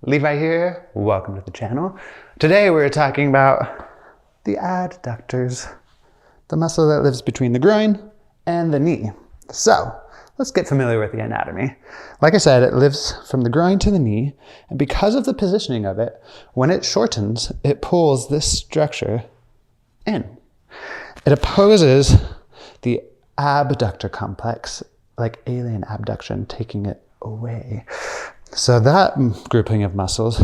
Levi here, welcome to the channel. Today we're talking about the adductors, the muscle that lives between the groin and the knee. So let's get familiar with the anatomy. Like I said, it lives from the groin to the knee, and because of the positioning of it, when it shortens, it pulls this structure in. It opposes the abductor complex, like alien abduction, taking it away. So that grouping of muscles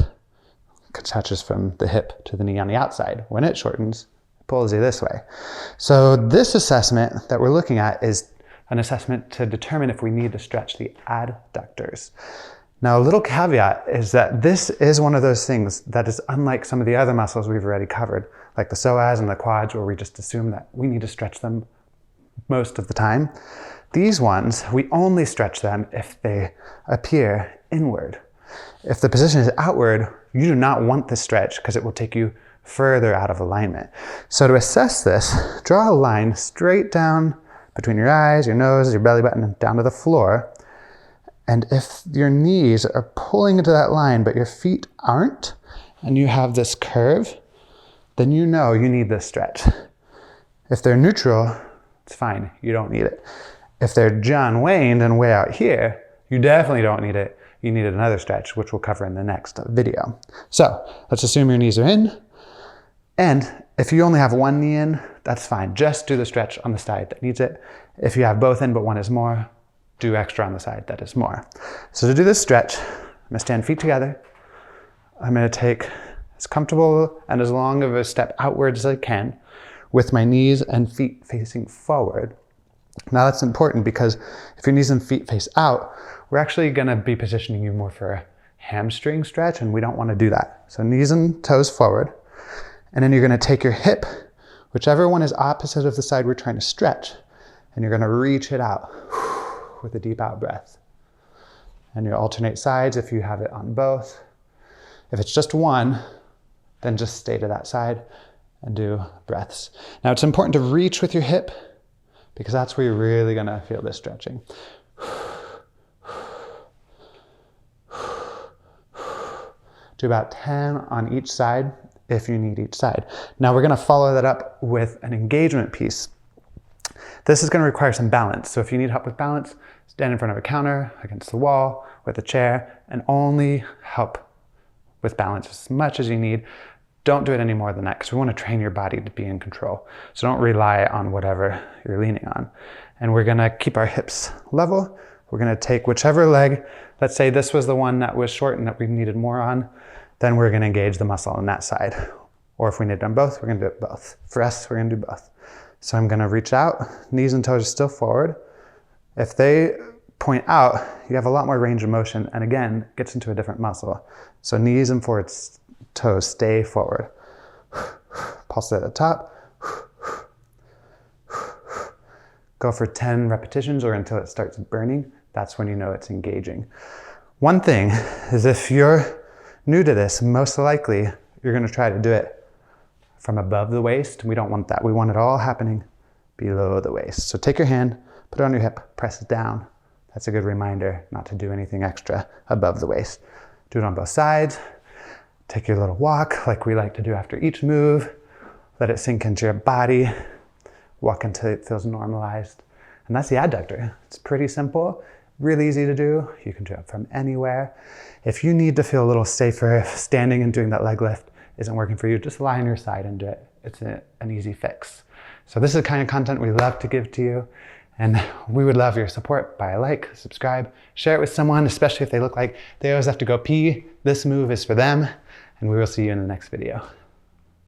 touches from the hip to the knee on the outside. When it shortens, it pulls you this way. So this assessment that we're looking at is an assessment to determine if we need to stretch the adductors. Now, a little caveat is that this is one of those things that is unlike some of the other muscles we've already covered, like the psoas and the quads, where we just assume that we need to stretch them most of the time. These ones, we only stretch them if they appear inward. If the position is outward, you do not want this stretch because it will take you further out of alignment. So to assess this, draw a line straight down between your eyes, your nose, your belly button, and down to the floor. And if your knees are pulling into that line, but your feet aren't, and you have this curve, then you know you need this stretch. If they're neutral, it's fine, you don't need it. If they're John Wayne and way out here, you definitely don't need it. You need another stretch, which we'll cover in the next video. So let's assume your knees are in. And if you only have one knee in, that's fine. Just do the stretch on the side that needs it. If you have both in, but one is more, do extra on the side that is more. So to do this stretch, I'm gonna stand feet together. I'm gonna take as comfortable and as long of a step outwards as I can with my knees and feet facing forward. Now that's important because if your knees and feet face out, we're actually gonna be positioning you more for a hamstring stretch, and we don't wanna do that. So knees and toes forward, and then you're gonna take your hip, whichever one is opposite of the side we're trying to stretch, and you're gonna reach it out with a deep out breath. And you alternate sides if you have it on both. If it's just one, then just stay to that side and do breaths. Now it's important to reach with your hip because that's where you're really gonna feel this stretching. Do about 10 on each side if you need each side. Now we're gonna follow that up with an engagement piece. This is gonna require some balance. So if you need help with balance, stand in front of a counter, against the wall, with a chair, and only help with balance as much as you need. Don't do it any more than that because we want to train your body to be in control. So don't rely on whatever you're leaning on. And we're gonna keep our hips level. We're gonna take whichever leg, let's say this was the one that was short and that we needed more on, then we're gonna engage the muscle on that side. Or if we need them both, we're gonna do it both. For us, we're gonna do both. So I'm gonna reach out, knees and toes are still forward. If they point out, you have a lot more range of motion, and again, gets into a different muscle. So knees and forward toes stay forward. Pulse at the top. Go for 10 repetitions or until it starts burning. That's when you know it's engaging. One thing is if you're new to this, most likely you're gonna try to do it from above the waist. We don't want that. We want it all happening below the waist. So take your hand, put it on your hip, press it down. That's a good reminder not to do anything extra above the waist. Do it on both sides. Take your little walk like we like to do after each move. Let it sink into your body. Walk until it feels normalized. And that's the adductor. It's pretty simple, really easy to do. You can do it from anywhere. If you need to feel a little safer, if standing and doing that leg lift isn't working for you, just lie on your side and do it. It's an easy fix. So this is the kind of content we love to give to you. And we would love your support by a like, subscribe, share it with someone, especially if they look like they always have to go pee. This move is for them. And we will see you in the next video.